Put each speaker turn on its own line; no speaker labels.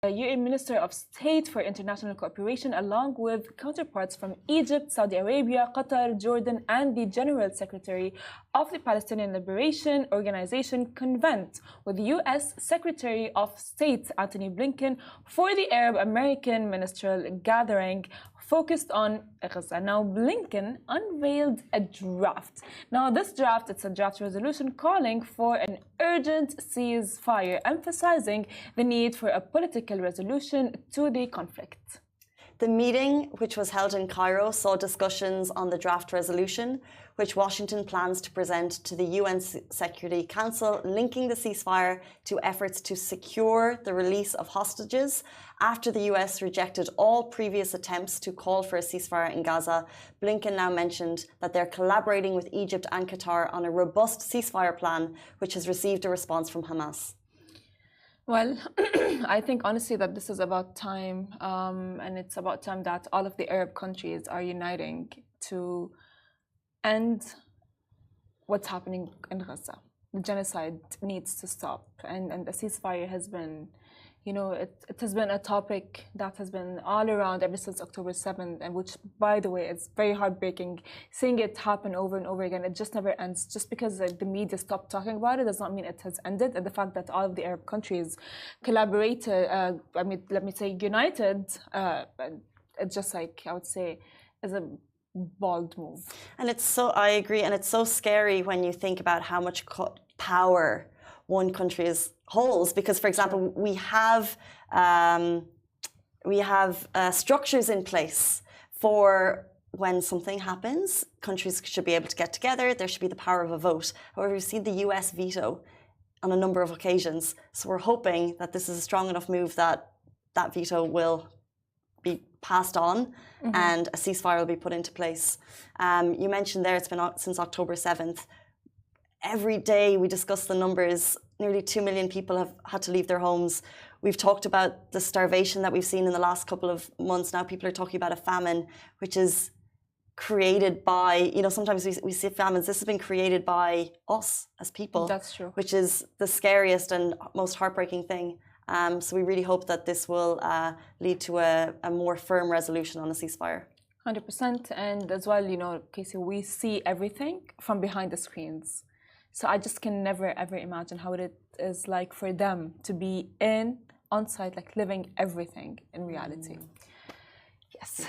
UAE Minister of State for International Cooperation, along with counterparts from Egypt, Saudi Arabia, Qatar, Jordan, and the General Secretary of the Palestinian Liberation Organization, convened with U.S. Secretary of State Antony Blinken for the Arab-American ministerial gathering focused on Gaza. Now, Blinken unveiled a draft. Now, this draft, it's a draft resolution calling for an urgent ceasefire, emphasizing the need for a political resolution to the conflict.
The meeting, which was held in Cairo, saw discussions on the draft resolution, which Washington plans to present to the UN Security Council, linking the ceasefire to efforts to secure the release of hostages. After the US rejected all previous attempts to call for a ceasefire in Gaza, Blinken now mentioned that they're collaborating with Egypt and Qatar on a robust ceasefire plan, which has received a response from Hamas.
Well, I think honestly that this is about time, and it's about time that all of the Arab countries are uniting to end what's happening in Gaza. The genocide needs to stop, and a ceasefire has been, you know, it has been a topic that has been all around ever since October 7th, and which, by the way, is very heartbreaking. Seeing it happen over and over again, it just never ends. Just because the media stopped talking about it does not mean it has ended. And the fact that all of the Arab countries collaborated, let me say united, it's just like, I would say, is a bold move.
And I agree, and it's so scary when you think about how much power one country holds, because, for example, we have structures in place for when something happens. Countries should be able to get together. There should be the power of a vote. However, we've seen the US veto on a number of occasions. So we're hoping that this is a strong enough move that that veto will be passed on, and a ceasefire will be put into place. You mentioned there it's been since October 7th. Every day we discuss the numbers. Nearly 2 million people have had to leave their homes. We've talked about the starvation that we've seen in the last couple of months. Now people are talking about a famine, which is created by, you know, sometimes we see famines. This has been created by us as people.
That's true.
Which is the scariest and most heartbreaking thing. So we really hope that this will lead to a more firm resolution on a ceasefire.
100%. And as well, you know, Casey, we see everything from behind the screens. So I just can never, ever imagine how it is like for them to be on site, like living everything in reality. Yes.